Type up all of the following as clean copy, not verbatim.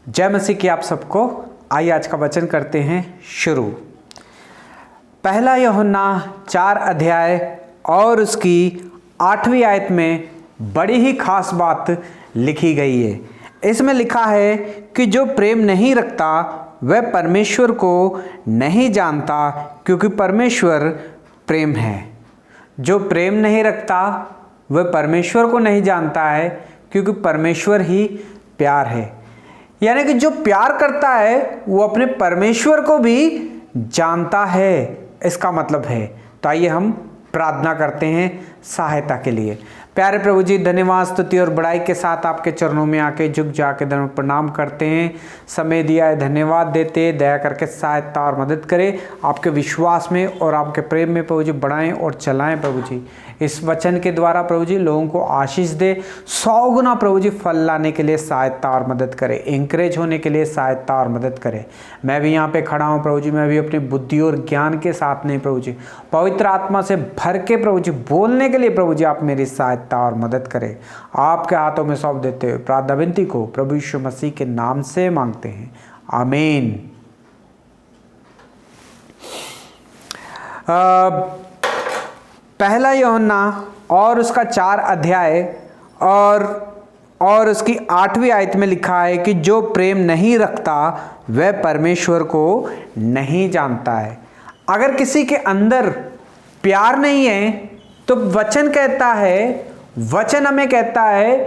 जय मसीह की आप सबको। आइए आज का वचन करते हैं शुरू। पहला यूहन्ना 4 अध्याय और उसकी 8वीं आयत में बड़ी ही खास बात लिखी गई है। इसमें लिखा है कि जो प्रेम नहीं रखता वह परमेश्वर को नहीं जानता, क्योंकि परमेश्वर प्रेम है। जो प्रेम नहीं रखता वह परमेश्वर को नहीं जानता है, क्योंकि परमेश्वर ही प्यार है। यानी कि जो प्यार करता है वो अपने परमेश्वर को भी जानता है, इसका मतलब है। तो आइए हम प्रार्थना करते हैं सहायता के लिए। प्यारे प्रभु जी, धन्यवाद, स्तुति और बड़ाई के साथ आपके चरणों में आके झुक जाके धर्म प्रणाम करते हैं। समय दिया है, धन्यवाद देते, दया करके सहायता और मदद करें। आपके विश्वास में और आपके प्रेम में प्रभु जी बढ़ाएं और चलाएं। प्रभु जी इस वचन के द्वारा प्रभु जी लोगों को आशीष दे, 100 गुना प्रभु जी फल लाने के लिए सहायता और मदद करें, इंकरेज होने के लिए सहायता और मदद करें। मैं भी यहाँ पे खड़ा हूँ प्रभु जी, मैं भी अपनी बुद्धि और ज्ञान के साथ नहीं प्रभु जी, पवित्र आत्मा से भर के प्रभु जी बोलने के लिए प्रभु जी आप मेरी सहायता और मदद करें। आपके हाथों में सौंप देते हुए प्रार्थना विनती को प्रभु यीशु मसीह के नाम से मांगते हैं, आमीन। पहला यूहन्ना और उसका 4 अध्याय और उसकी 8वीं आयत में लिखा है कि जो प्रेम नहीं रखता वह परमेश्वर को नहीं जानता है। अगर किसी के अंदर प्यार नहीं है तो वचन हमें कहता है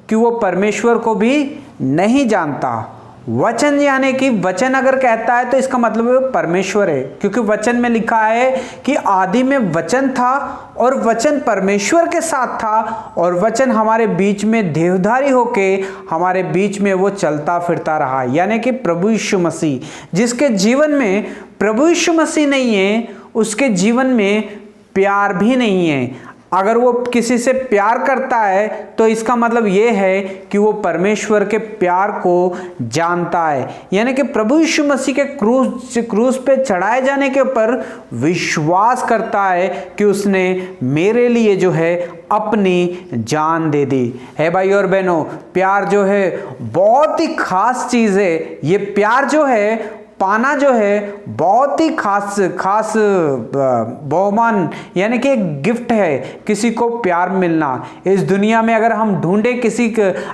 कि वो परमेश्वर को भी नहीं जानता। वचन यानी कि वचन अगर कहता है तो इसका मतलब वो परमेश्वर है, क्योंकि वचन में लिखा है कि आदि में वचन था और वचन परमेश्वर के साथ था और वचन हमारे बीच में देहधारी होके हमारे बीच में वो चलता फिरता रहा। यानी कि प्रभु यीशु मसीह, जिसके जीवन में प्रभु यीशु मसीह नहीं है उसके जीवन में प्यार भी नहीं है। अगर वो किसी से प्यार करता है तो इसका मतलब ये है कि वो परमेश्वर के प्यार को जानता है। यानी कि प्रभु यीशु मसीह के क्रूस पे चढ़ाए जाने के ऊपर विश्वास करता है कि उसने मेरे लिए जो है अपनी जान दे दी है। भाई और बहनों, प्यार जो है बहुत ही खास चीज़ है। ये प्यार जो है पाना जो है बहुत ही खास बहुमान, यानी कि एक गिफ्ट है किसी को प्यार मिलना। इस दुनिया में अगर हम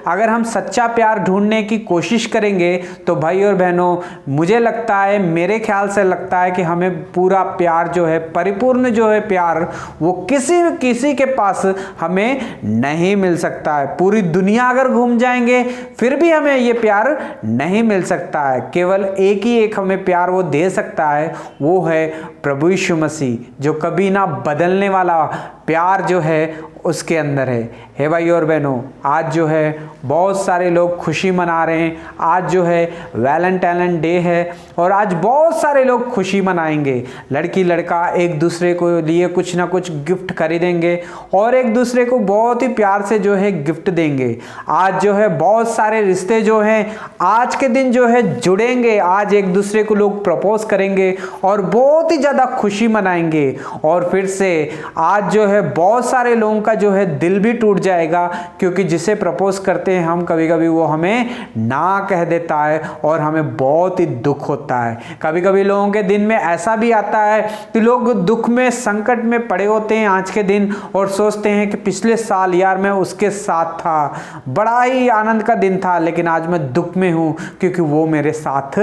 अगर हम सच्चा प्यार ढूंढने की कोशिश करेंगे तो भाई और बहनों, मुझे लगता है, मेरे ख्याल से लगता है कि हमें पूरा प्यार जो है, परिपूर्ण जो है प्यार, वो किसी के पास हमें नहीं मिल सकता है। पूरी दुनिया अगर घूम जाएंगे फिर भी हमें ये प्यार नहीं मिल सकता है। केवल एक हमें प्यार वो दे सकता है, वो है प्रभु यीशु मसीह, जो कभी ना बदलने वाला प्यार जो है उसके अंदर है। हे भाई और बहनों, आज जो है बहुत सारे लोग खुशी मना रहे हैं। आज जो है वैलेंटाइन डे है और आज बहुत सारे लोग खुशी मनाएंगे। लड़की लड़का एक दूसरे को लिए कुछ ना कुछ गिफ्ट खरीदेंगे और एक दूसरे को बहुत ही प्यार से जो है गिफ्ट देंगे। आज जो है बहुत सारे रिश्ते जो हैं आज के दिन जो है जुड़ेंगे। आज एक दूसरे को लोग प्रपोज करेंगे और बहुत ही ज़्यादा खुशी मनाएंगे। और फिर से आज जो है बहुत सारे लोगों का जो है दिल भी टूट जाएगा, क्योंकि जिसे प्रपोज करते हैं हम, कभी कभी वो हमें ना कह देता है और हमें बहुत ही दुख होता है। कभी कभी लोगों के दिन में ऐसा भी आता है कि लोग दुख में, संकट में पड़े होते हैं आज के दिन और सोचते हैं कि पिछले साल यार मैं उसके साथ था, बड़ा ही आनंद का दिन था, लेकिन आज मैं दुख में हूँ क्योंकि वो मेरे साथ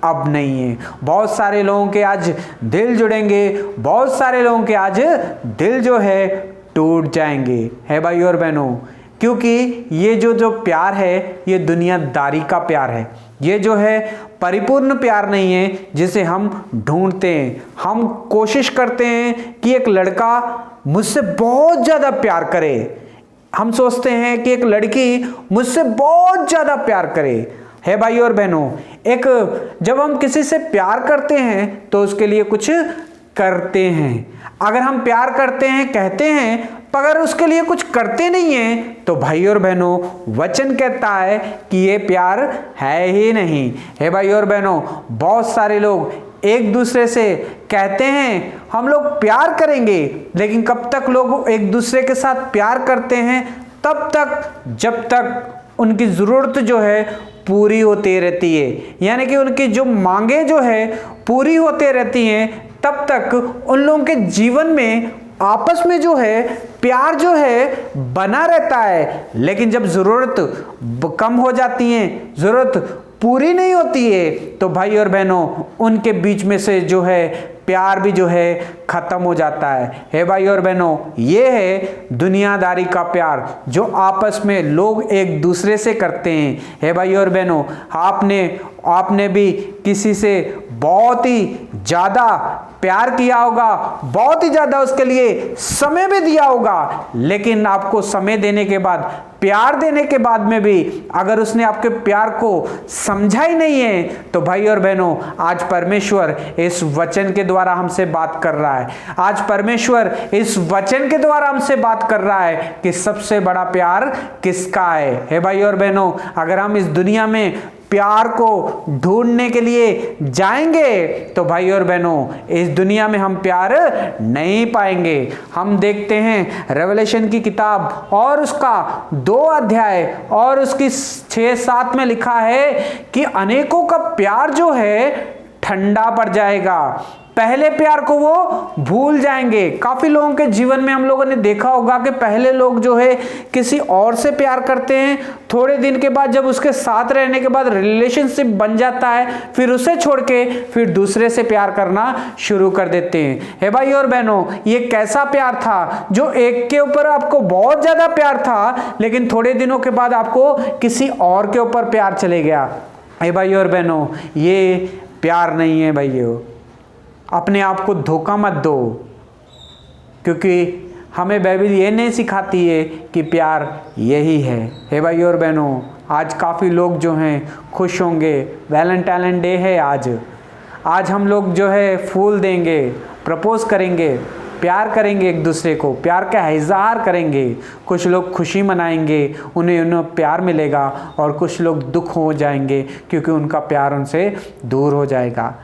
अब नहीं है। बहुत सारे लोगों के आज दिल जुड़ेंगे, बहुत सारे लोगों के आज दिल जो है टूट जाएंगे। है भाई और बहनों, क्योंकि ये जो प्यार है ये दुनियादारी का प्यार है। ये जो है परिपूर्ण प्यार नहीं है जिसे हम ढूंढते हैं। हम कोशिश करते हैं कि एक लड़का मुझसे बहुत ज़्यादा प्यार करे। हम सोचते हैं कि एक लड़की मुझसे बहुत ज़्यादा प्यार करे। है भाई और बहनों, जब हम किसी से प्यार करते हैं तो उसके लिए कुछ करते हैं। अगर हम प्यार करते हैं, कहते हैं, पर अगर उसके लिए कुछ करते नहीं हैं तो भाई और बहनों, वचन कहता है कि ये प्यार है ही नहीं। है भाई और बहनों, बहुत सारे लोग एक दूसरे से कहते हैं हम लोग प्यार करेंगे, लेकिन कब तक लोग एक दूसरे के साथ प्यार करते हैं? तब तक जब तक उनकी ज़रूरत जो है पूरी होती रहती है, यानी कि उनकी जो मांगे जो है पूरी होते रहती हैं, तब तक उन लोगों के जीवन में आपस में जो है प्यार जो है बना रहता है। लेकिन जब ज़रूरत कम हो जाती है, ज़रूरत पूरी नहीं होती है, तो भाई और बहनों उनके बीच में से जो है प्यार भी जो है खत्म हो जाता है। हे भाई और बहनों, ये है दुनियादारी का प्यार जो आपस में लोग एक दूसरे से करते हैं। हे भाई और बहनों, आपने भी किसी से बहुत ही ज़्यादा प्यार किया होगा, बहुत ही ज़्यादा उसके लिए समय भी दिया होगा, लेकिन आपको समय देने के बाद, प्यार देने के बाद में भी अगर उसने आपके प्यार को समझा ही नहीं है, तो भाई और बहनों आज परमेश्वर इस वचन के द्वारा हमसे बात कर रहा है। आज परमेश्वर इस वचन के द्वारा हमसे बात कर रहा है कि सबसे बड़ा प्यार किसका है। हे भाई और बहनों, अगर हम इस दुनिया में प्यार को ढूंढने के लिए जाएंगे तो भाई और बहनों इस दुनिया में हम प्यार नहीं पाएंगे। हम देखते हैं रेवलेशन की किताब और उसका 2 अध्याय और उसकी 6-7 में लिखा है कि अनेकों का प्यार जो है ठंडा पड़ जाएगा, पहले प्यार को वो भूल जाएंगे। काफी लोगों के जीवन में हम लोगों ने देखा होगा कि पहले लोग जो है किसी और से प्यार करते हैं, थोड़े दिन के बाद जब उसके साथ रहने के बाद रिलेशनशिप बन जाता है, फिर उसे छोड़ के फिर दूसरे से प्यार करना शुरू कर देते हैं। हे भाई और बहनों, ये कैसा प्यार था जो एक के ऊपर आपको बहुत ज्यादा प्यार था, लेकिन थोड़े दिनों के बाद आपको किसी और के ऊपर प्यार चले गया। हे भाई और बहनों, ये प्यार नहीं है भाइयों। अपने आप को धोखा मत दो, क्योंकि हमें बाइबल ये नहीं सिखाती है कि प्यार यही है। हे भाई और बहनों, आज काफ़ी लोग जो हैं खुश होंगे, वैलेंटाइन डे है आज हम लोग जो है फूल देंगे, प्रपोज करेंगे, प्यार करेंगे, एक दूसरे को प्यार का इजहार करेंगे। कुछ लोग खुशी मनाएंगे, उन्हें प्यार मिलेगा, और कुछ लोग दुख हो जाएंगे क्योंकि उनका प्यार उनसे दूर हो जाएगा।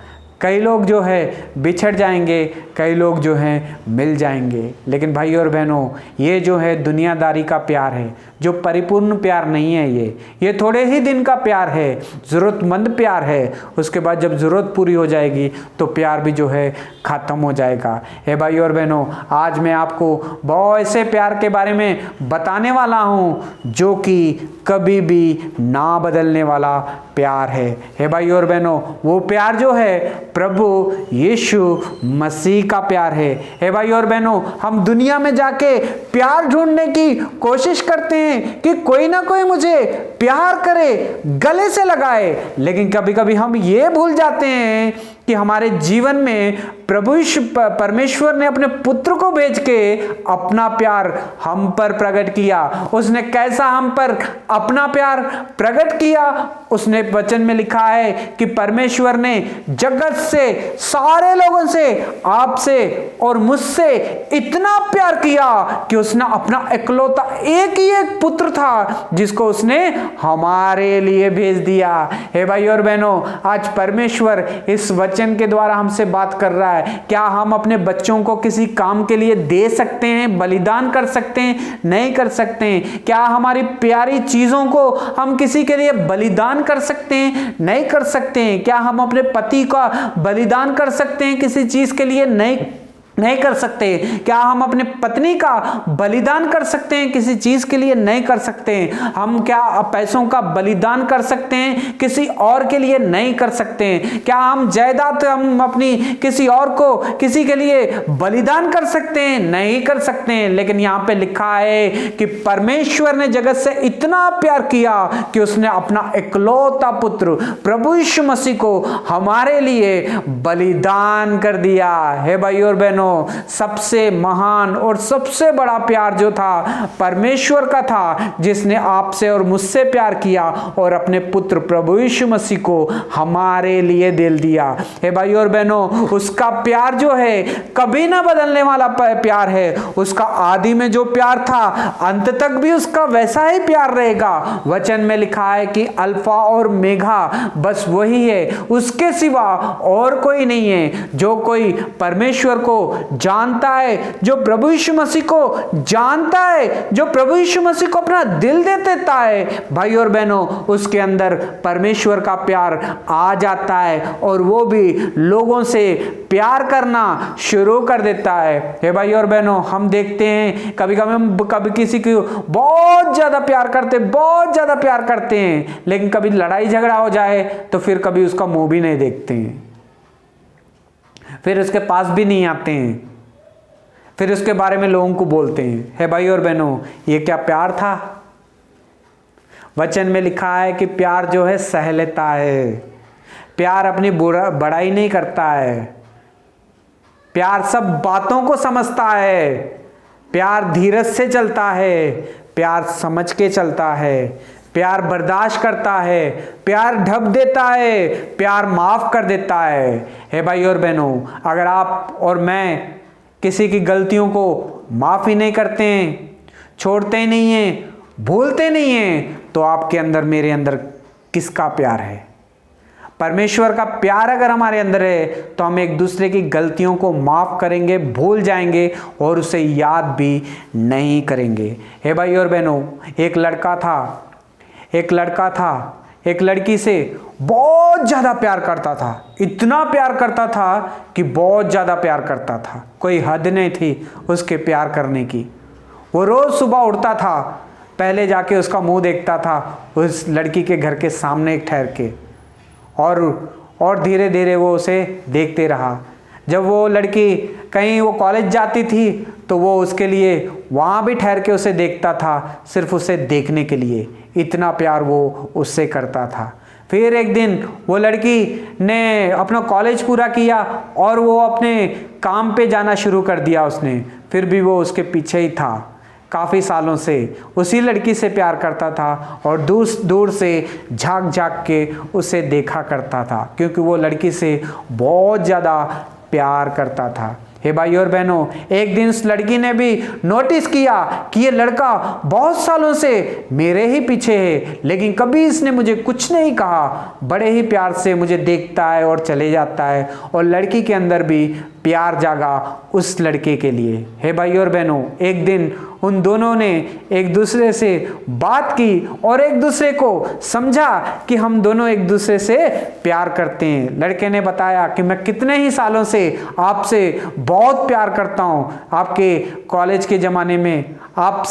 कई लोग जो है बिछड़ जाएंगे, कई लोग जो हैं मिल जाएंगे। लेकिन भाई और बहनों, ये जो है दुनियादारी का प्यार है, जो परिपूर्ण प्यार नहीं है। ये थोड़े ही दिन का प्यार है, ज़रूरतमंद प्यार है। उसके बाद जब ज़रूरत पूरी हो जाएगी तो प्यार भी जो है ख़त्म हो जाएगा। हे भाई और बहनों, आज मैं आपको बहुत ऐसे प्यार के बारे में बताने वाला हूँ जो कि कभी भी ना बदलने वाला प्यार है। हे भाई और बहनों, वो प्यार जो है प्रभु यीशु मसीह का प्यार है। हे भाई और बहनों, हम दुनिया में जाके प्यार ढूंढने की कोशिश करते हैं कि कोई ना कोई मुझे प्यार करे, गले से लगाए, लेकिन कभी कभी हम ये भूल जाते हैं कि हमारे जीवन में प्रभु परमेश्वर ने अपने पुत्र को भेज के अपना प्यार हम पर प्रकट किया। उसने कैसा हम पर अपना प्यार प्रकट किया, उसने वचन में लिखा है कि परमेश्वर ने जगत से, सारे लोगों से, आपसे और मुझसे इतना प्यार किया कि उसने अपना इकलौता एक ही एक पुत्र था जिसको उसने हमारे लिए भेज दिया। हे भाई और बहनों, आज परमेश्वर इस वचन के द्वारा हमसे बात कर रहा है। क्या हम अपने बच्चों को किसी काम के लिए दे सकते हैं, बलिदान कर सकते हैं? नहीं कर सकते हैं। क्या हमारी प्यारी चीजों को हम किसी के लिए बलिदान कर सकते हैं? नहीं कर सकते हैं। क्या हम अपने पति का बलिदान कर सकते हैं किसी चीज के लिए? नहीं कर सकते। क्या हम अपने पत्नी का बलिदान कर सकते हैं किसी चीज के लिए? नहीं कर सकते। हम क्या पैसों का बलिदान कर सकते हैं किसी और के लिए? नहीं कर सकते। क्या हम जायदाद हम अपनी किसी और को किसी के लिए बलिदान कर सकते हैं? नहीं कर सकते हैं। लेकिन यहाँ पे लिखा है कि परमेश्वर ने जगत से इतना प्यार किया कि उसने अपना इकलौता पुत्र प्रभु यीशु मसीह को हमारे लिए बलिदान कर दिया। हे भाई और बहनों, सबसे महान और सबसे बड़ा प्यार जो था परमेश्वर का था, जिसने आपसे और मुझसे प्यार किया और अपने पुत्र प्रभु यीशु मसीह को हमारे लिए दे दिया। हे भाई और बहनों, उसका प्यार जो है कभी ना बदलने वाला प्यार है। उसका आदि में जो प्यार था अंत तक भी उसका वैसा ही प्यार रहेगा। वचन में लिखा है कि अल्फा और मेघा बस वही है, उसके सिवा और कोई नहीं है। जो कोई परमेश्वर को जानता है, जो प्रभु यीशु मसीह को जानता है, जो प्रभु यीशु मसीह को अपना दिल दे देता है, भाई और बहनों, उसके अंदर परमेश्वर का प्यार आ जाता है और वो भी लोगों से प्यार करना शुरू कर देता है। हे भाई और बहनों, हम देखते हैं कभी कभी हम किसी को बहुत ज्यादा प्यार करते हैं, लेकिन कभी लड़ाई झगड़ा हो जाए तो फिर कभी उसका मुंह भी नहीं देखते हैं, फिर उसके पास भी नहीं आते हैं, फिर उसके बारे में लोगों को बोलते हैं। हे भाई और बहनों, ये क्या प्यार था? वचन में लिखा है कि प्यार जो है सह लेता है, प्यार अपनी बड़ाई नहीं करता है, प्यार सब बातों को समझता है, प्यार धीरज से चलता है, प्यार समझ के चलता है, प्यार बर्दाश्त करता है, प्यार ढप देता है, प्यार माफ कर देता है। हे भाई और बहनों, अगर आप और मैं किसी की गलतियों को माफ ही नहीं करते हैं, छोड़ते ही नहीं हैं, भूलते नहीं हैं, तो आपके अंदर मेरे अंदर किसका प्यार है? परमेश्वर का प्यार अगर हमारे अंदर है तो हम एक दूसरे की गलतियों को माफ करेंगे, भूल जाएंगे और उसे याद भी नहीं करेंगे। हे भाई और बहनों, एक लड़का था एक लड़की से बहुत ज़्यादा प्यार करता था, इतना प्यार करता था कि बहुत ज़्यादा प्यार करता था, कोई हद नहीं थी उसके प्यार करने की। वो रोज़ सुबह उठता था, पहले जाके उसका मुंह देखता था उस लड़की के घर के सामने ठहर के, और धीरे धीरे वो उसे देखते रहा। जब वो लड़की कहीं वो कॉलेज जाती थी तो वो उसके लिए वहाँ भी ठहर के उसे देखता था, सिर्फ उसे देखने के लिए, इतना प्यार वो उससे करता था। फिर एक दिन वो लड़की ने अपना कॉलेज पूरा किया और वो अपने काम पे जाना शुरू कर दिया उसने, फिर भी वो उसके पीछे ही था। काफ़ी सालों से उसी लड़की से प्यार करता था और दूर दूर से झांक झांक के उसे देखा करता था, क्योंकि वो लड़की से बहुत ज़्यादा प्यार करता था। हे भाई और बहनों, एक दिन उस लड़की ने भी नोटिस किया कि ये लड़का बहुत सालों से मेरे ही पीछे है, लेकिन कभी इसने मुझे कुछ नहीं कहा, बड़े ही प्यार से मुझे देखता है और चले जाता है। और लड़की के अंदर भी प्यार जागा उस लड़के के लिए। हे भाई और बहनों, एक दिन उन दोनों ने एक दूसरे से बात की और एक दूसरे को समझा कि हम दोनों एक दूसरे से प्यार करते हैं। लड़के ने बताया कि मैं कितने ही सालों से आपसे बहुत प्यार करता हूँ, आपके कॉलेज के ज़माने में आप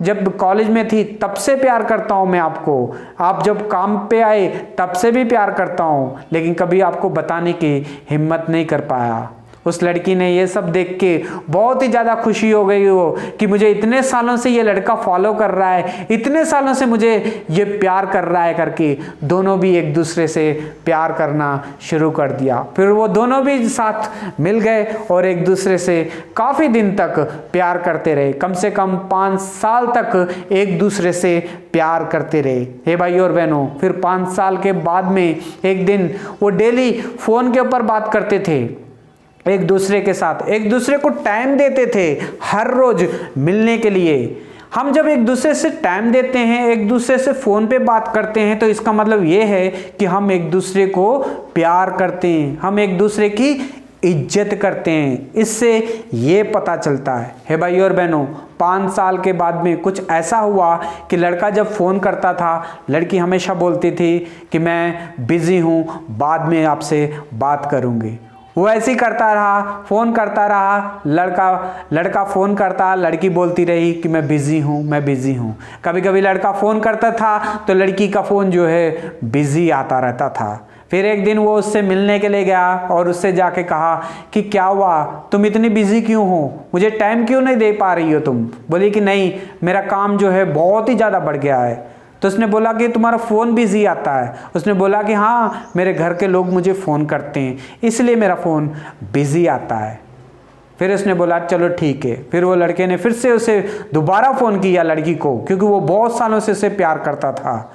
जब कॉलेज में थी तब से प्यार करता हूँ मैं आपको, आप जब काम पे आए तब से भी प्यार करता हूँ, लेकिन कभी आपको बताने की हिम्मत नहीं कर पाया। उस लड़की ने ये सब देख के बहुत ही ज़्यादा खुशी हो गई हो कि मुझे इतने सालों से ये लड़का फॉलो कर रहा है, इतने सालों से मुझे ये प्यार कर रहा है करके दोनों भी एक दूसरे से प्यार करना शुरू कर दिया। फिर वो दोनों भी साथ मिल गए और एक दूसरे से काफ़ी दिन तक प्यार करते रहे, कम से कम 5 साल तक एक दूसरे से प्यार करते रहे। हे भाई और बहनों, फिर 5 साल के बाद में एक दिन वो डेली फ़ोन के ऊपर बात करते थे एक दूसरे के साथ, एक दूसरे को टाइम देते थे हर रोज मिलने के लिए। हम जब एक दूसरे से टाइम देते हैं, एक दूसरे से फ़ोन पे बात करते हैं, तो इसका मतलब ये है कि हम एक दूसरे को प्यार करते हैं, हम एक दूसरे की इज्जत करते हैं। इससे ये पता चलता है। हे भाई और बहनों, 5 साल के बाद में कुछ ऐसा हुआ कि लड़का जब फ़ोन करता था, लड़की हमेशा बोलती थी कि मैं बिज़ी हूँ, बाद में आपसे बात करूँगी। वो ऐसे ही करता रहा, फ़ोन करता रहा, लड़का फ़ोन करता, लड़की बोलती रही कि मैं बिज़ी हूँ। कभी कभी लड़का फ़ोन करता था तो लड़की का फ़ोन जो है बिज़ी आता रहता था। फिर एक दिन वो उससे मिलने के लिए गया और उससे जाके कहा कि क्या हुआ, तुम इतनी बिज़ी क्यों हो, मुझे टाइम क्यों नहीं दे पा रही हो तुम? बोली कि नहीं, मेरा काम जो है बहुत ही ज़्यादा बढ़ गया है। तो उसने बोला कि तुम्हारा फ़ोन बिज़ी आता है। उसने बोला कि हाँ, मेरे घर के लोग मुझे फ़ोन करते हैं इसलिए मेरा फ़ोन बिज़ी आता है। फिर उसने बोला चलो ठीक है। फिर वो लड़के ने फिर से उसे दोबारा फ़ोन किया लड़की को, क्योंकि वो बहुत सालों से उसे प्यार करता था।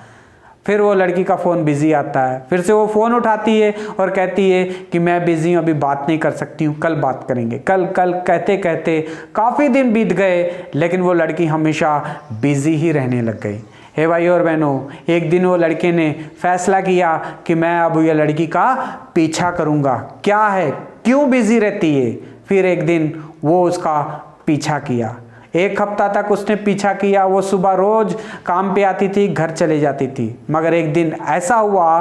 फिर वो लड़की का फ़ोन बिज़ी आता है, फिर से वो फ़ोन उठाती है और कहती है कि मैं बिज़ी हूँ, अभी बात नहीं कर सकती हूँ, कल बात करेंगे। कल कहते कहते काफ़ी दिन बीत गए, लेकिन वो लड़की हमेशा बिज़ी ही रहने लग गई। हे भाई और बहनों, एक दिन वो लड़के ने फैसला किया कि मैं अब ये लड़की का पीछा करूँगा। क्या है, क्यों बिज़ी रहती है, फिर एक दिन वो उसका पीछा किया। 1 हफ्ता तक उसने पीछा किया। वो सुबह रोज काम पे आती थी, घर चले जाती थी। मगर एक दिन ऐसा हुआ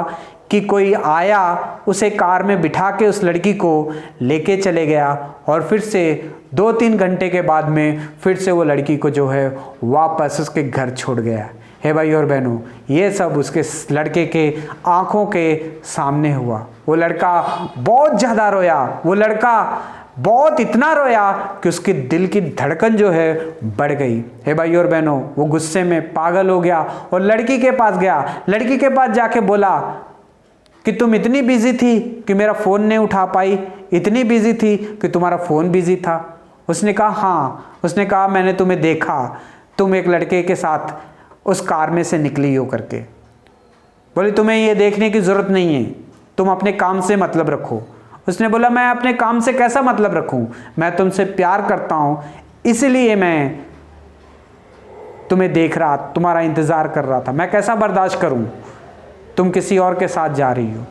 कि कोई आया, उसे कार में बिठा के उस लड़की को लेके चले गया और फिर से 2-3 घंटे के बाद में फिर से वो लड़की को जो है वापस उसके घर छोड़ गया। हे भाई और बहनों, ये सब उसके लड़के के आंखों के सामने हुआ। वो लड़का बहुत ज़्यादा रोया। वो लड़का बहुत इतना रोया कि उसके दिल की धड़कन जो है बढ़ गई। हे भाई और बहनों, वो गुस्से में पागल हो गया और लड़की के पास गया। लड़की के पास जाके बोला कि तुम इतनी बिजी थी कि मेरा फ़ोन नहीं उठा पाई, इतनी बिजी थी कि तुम्हारा फ़ोन बिजी था। उसने कहा हाँ। उसने कहा मैंने तुम्हें देखा, तुम एक लड़के के साथ उस कार में से निकली हो करके। बोले तुम्हें ये देखने की ज़रूरत नहीं है, तुम अपने काम से मतलब रखो। उसने बोला मैं अपने काम से कैसा मतलब रखूं, मैं तुमसे प्यार करता हूं, इसलिए मैं तुम्हें देख रहा, तुम्हारा इंतज़ार कर रहा था। मैं कैसा बर्दाश्त करूं, तुम किसी और के साथ जा रही हो।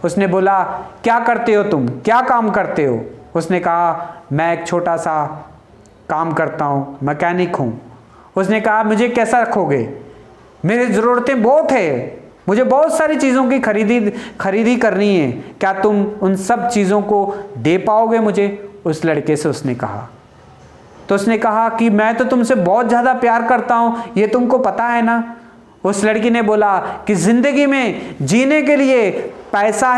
उसने बोला क्या करते हो तुम, क्या काम करते हो? उसने कहा मैं एक छोटा सा काम करता हूँ, मैकेनिक हूँ। उसने कहा मुझे कैसा रखोगे, मेरी ज़रूरतें बहुत है, मुझे बहुत सारी चीज़ों की खरीदी करनी है, क्या तुम उन सब चीज़ों को दे पाओगे मुझे? उस लड़के से उसने कहा। तो उसने कहा कि मैं तो तुमसे बहुत ज़्यादा प्यार करता हूँ, ये तुमको पता है ना। उस लड़की ने बोला कि ज़िंदगी में जीने के लिए पैसा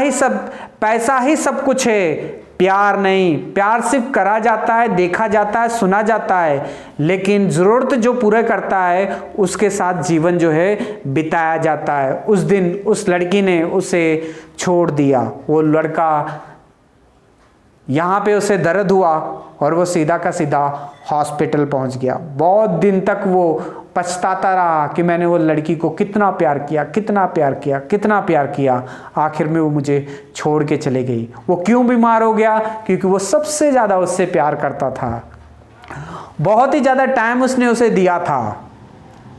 ही सब कुछ है, प्यार नहीं। प्यार सिर्फ करा जाता है, देखा जाता है, सुना जाता है, लेकिन ज़रूरत जो पूरा करता है उसके साथ जीवन जो है बिताया जाता है। उस दिन उस लड़की ने उसे छोड़ दिया। वो लड़का यहाँ पे उसे दर्द हुआ और वो सीधा का सीधा हॉस्पिटल पहुँच गया। बहुत दिन तक वो पछताता रहा कि मैंने वो लड़की को कितना प्यार किया, कितना प्यार किया, कितना प्यार किया। आखिर में वो मुझे छोड़ के चले गई। वो क्यों बीमार हो गया? क्योंकि वो सबसे ज़्यादा उससे प्यार करता था। बहुत ही ज़्यादा टाइम उसने उसे दिया था,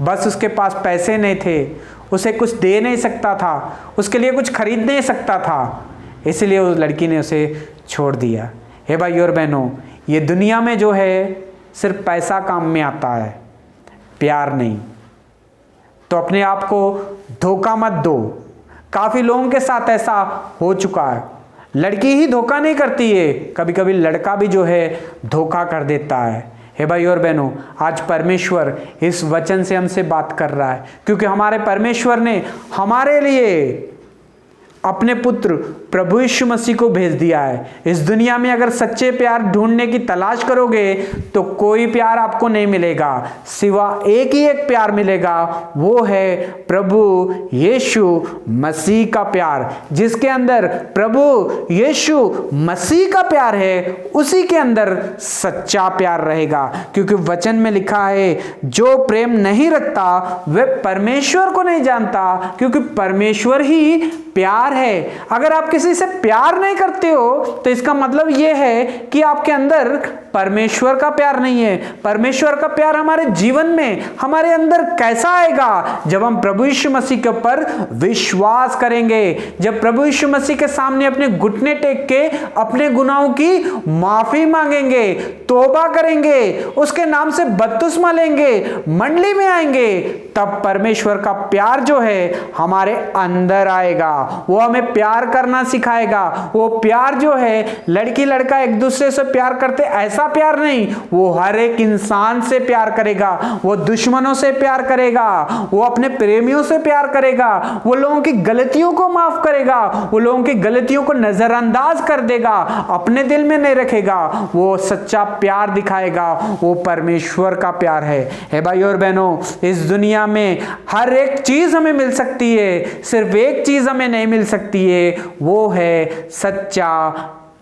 बस उसके पास पैसे नहीं थे, उसे कुछ दे नहीं सकता था, उसके लिए कुछ खरीद नहीं सकता था, इसलिए उस लड़की ने उसे छोड़ दिया। हे भाई और बहनों, ये दुनिया में जो है सिर्फ पैसा काम में आता है, प्यार नहीं। तो अपने आप को धोखा मत दो। काफ़ी लोगों के साथ ऐसा हो चुका है। लड़की ही धोखा नहीं करती है, कभी कभी लड़का भी जो है धोखा कर देता है। हे भाई और बहनों, आज परमेश्वर इस वचन से हमसे बात कर रहा है, क्योंकि हमारे परमेश्वर ने हमारे लिए अपने पुत्र प्रभु यीशु मसीह को भेज दिया है। इस दुनिया में अगर सच्चे प्यार ढूंढने की तलाश करोगे तो कोई प्यार आपको नहीं मिलेगा, सिवा एक ही एक प्यार मिलेगा, वो है प्रभु यीशु मसीह का प्यार। जिसके अंदर प्रभु यीशु मसीह का प्यार है, उसी के अंदर सच्चा प्यार रहेगा। क्योंकि वचन में लिखा है जो प्रेम नहीं रखता वह परमेश्वर को नहीं जानता, क्योंकि परमेश्वर ही प्यार है। अगर आप किसी से प्यार नहीं करते हो तो इसका मतलब यह है कि आपके अंदर परमेश्वर का प्यार नहीं है। परमेश्वर का प्यार हमारे जीवन में हमारे अंदर कैसा आएगा? जब हम प्रभु यीशु मसीह के ऊपर विश्वास करेंगे, जब प्रभु यीशु मसीह के सामने अपने घुटने टेक के अपने गुनाहों की माफी मांगेंगे, तौबा करेंगे, उसके नाम से बपतिस्मा लेंगे, मंडली में आएंगे, तब परमेश्वर का प्यार जो है हमारे अंदर आएगा। वो हमें प्यार करना सिखाएगा। वो प्यार जो है, लड़की लड़का एक दूसरे से प्यार करते ऐसा प्यार नहीं, वो हर एक इंसान से प्यार करेगा, वो दुश्मनों से प्यार करेगा, वो अपने प्रेमियों से प्यार करेगा, वो लोगों की गलतियों को माफ करेगा, वो लोगों की गलतियों को नजरअंदाज कर देगा, अपने दिल में नहीं रखेगा, वो सच्चा प्यार दिखाएगा। वो परमेश्वर का प्यार है। हे भाई और बहनों, इस दुनिया में हर एक चीज हमें मिल सकती है, सिर्फ एक चीज हमें नहीं मिल सकती है, वो है सच्चा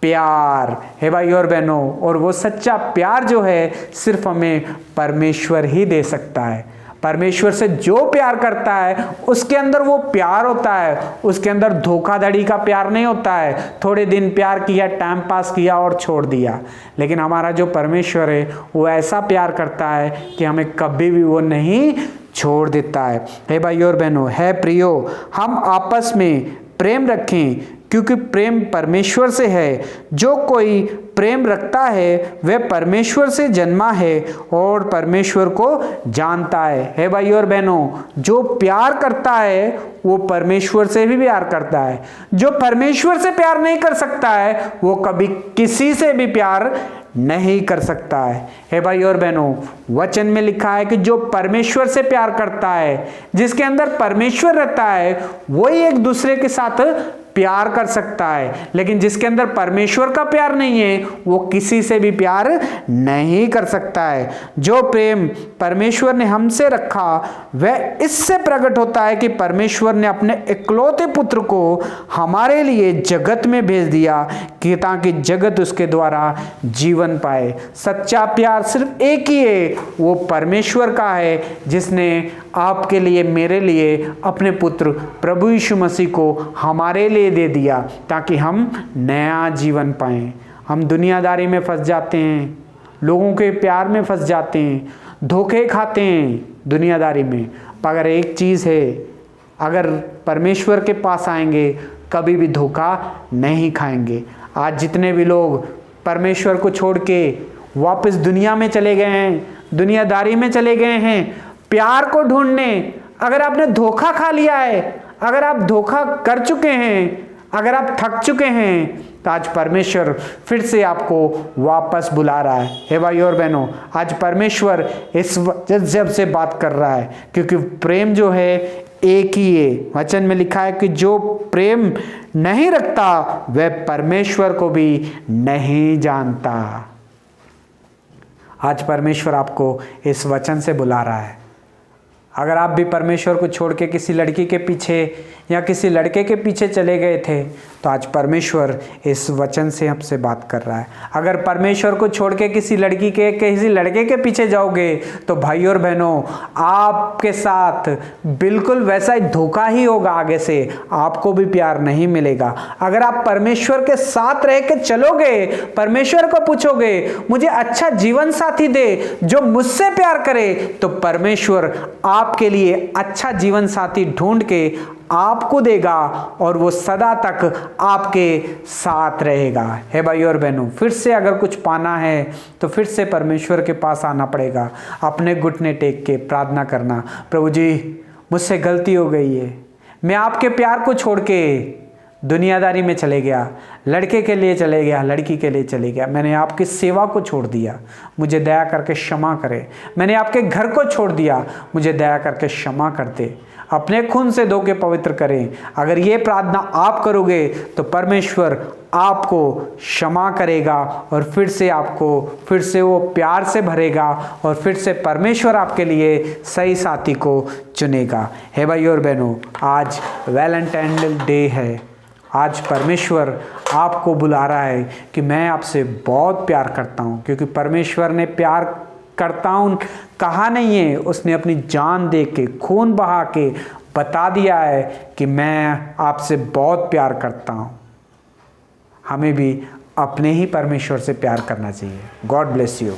प्यार। हे भाई और बहनों, और वो सच्चा प्यार जो है सिर्फ हमें परमेश्वर ही दे सकता है। परमेश्वर से जो प्यार करता है उसके अंदर वो प्यार होता है, उसके अंदर धोखाधड़ी का प्यार नहीं होता है, थोड़े दिन प्यार किया, टाइम पास किया और छोड़ दिया। लेकिन हमारा जो परमेश्वर है वो ऐसा प्यार करता है कि हमें कभी भी वो नहीं छोड़ देता है। हे भाई और बहनों, है प्रियो, हम आपस में प्रेम रखें, क्योंकि प्रेम परमेश्वर से है। जो कोई प्रेम रखता है वह परमेश्वर से जन्मा है और परमेश्वर को जानता है। हे भाई और बहनों, जो प्यार करता है वो परमेश्वर से भी प्यार करता है। जो परमेश्वर से प्यार नहीं कर सकता है वो कभी किसी से भी प्यार नहीं कर सकता है। हे भाई और बहनों, वचन में लिखा है कि जो परमेश्वर से प्यार करता है, जिसके अंदर परमेश्वर रहता है, वही एक दूसरे के साथ प्यार कर सकता है। लेकिन जिसके अंदर परमेश्वर का प्यार नहीं है वो किसी से भी प्यार नहीं कर सकता है। जो प्रेम परमेश्वर ने हमसे रखा वह इससे प्रकट होता है कि परमेश्वर ने अपने इकलौते पुत्र को हमारे लिए जगत में भेज दिया कि ताकि जगत उसके द्वारा जीवन पाए। सच्चा प्यार सिर्फ एक ही है, वो परमेश्वर का है, जिसने आपके लिए, मेरे लिए अपने पुत्र प्रभु यीशु मसीह को हमारे लिए दे दिया ताकि हम नया जीवन पाएं। हम दुनियादारी में फंस जाते हैं, लोगों के प्यार में फंस जाते हैं, धोखे खाते हैं दुनियादारी में। मगर एक चीज़ है, अगर परमेश्वर के पास आएंगे कभी भी धोखा नहीं खाएंगे। आज जितने भी लोग परमेश्वर को छोड़ के वापस दुनिया में चले गए हैं, दुनियादारी में चले गए हैं प्यार को ढूंढने, अगर आपने धोखा खा लिया है, अगर आप धोखा कर चुके हैं, अगर आप थक चुके हैं, तो आज परमेश्वर फिर से आपको वापस बुला रहा है। हे भाई और बहनों, आज परमेश्वर इस जब से बात कर रहा है, क्योंकि प्रेम जो है एक ही है। वचन में लिखा है कि जो प्रेम नहीं रखता वह परमेश्वर को भी नहीं जानता। आज परमेश्वर आपको इस वचन से बुला रहा है। अगर आप भी परमेश्वर को छोड़ के किसी लड़की के पीछे या किसी लड़के के पीछे चले गए थे, तो आज परमेश्वर इस वचन से हमसे बात कर रहा है। अगर परमेश्वर को छोड़ के किसी लड़की के, किसी लड़के के पीछे जाओगे, तो भाई और बहनों, आपके साथ बिल्कुल वैसा ही धोखा ही होगा। आगे से आपको भी प्यार नहीं मिलेगा। अगर आप परमेश्वर के साथ रह के चलोगे, परमेश्वर को पूछोगे मुझे अच्छा जीवन साथी दे जो मुझसे प्यार करे, तो परमेश्वर आपके लिए अच्छा जीवन साथी ढूंढ के आपको देगा और वो सदा तक आपके साथ रहेगा। हे भाई और बहनों, फिर से अगर कुछ पाना है तो फिर से परमेश्वर के पास आना पड़ेगा। अपने घुटने टेक के प्रार्थना करना, प्रभु जी मुझसे गलती हो गई है, मैं आपके प्यार को छोड़ के दुनियादारी में चले गया, लड़के के लिए चले गया, लड़की के लिए चले गया, मैंने आपकी सेवा को छोड़ दिया, मुझे दया करके क्षमा करें। मैंने आपके घर को छोड़ दिया, मुझे दया करके क्षमा करते, अपने खून से धो के पवित्र करें। अगर ये प्रार्थना आप करोगे तो परमेश्वर आपको क्षमा करेगा और फिर से आपको फिर से वो प्यार से भरेगा और फिर से परमेश्वर आपके लिए सही साथी को चुनेगा। हे भाई और बहनों, आज वैलेंटाइन डे है। आज परमेश्वर आपको बुला रहा है कि मैं आपसे बहुत प्यार करता हूँ, क्योंकि परमेश्वर ने प्यार करता हूँ कहा नहीं है, उसने अपनी जान दे के, खून बहा के बता दिया है कि मैं आपसे बहुत प्यार करता हूँ। हमें भी अपने ही परमेश्वर से प्यार करना चाहिए। God bless you.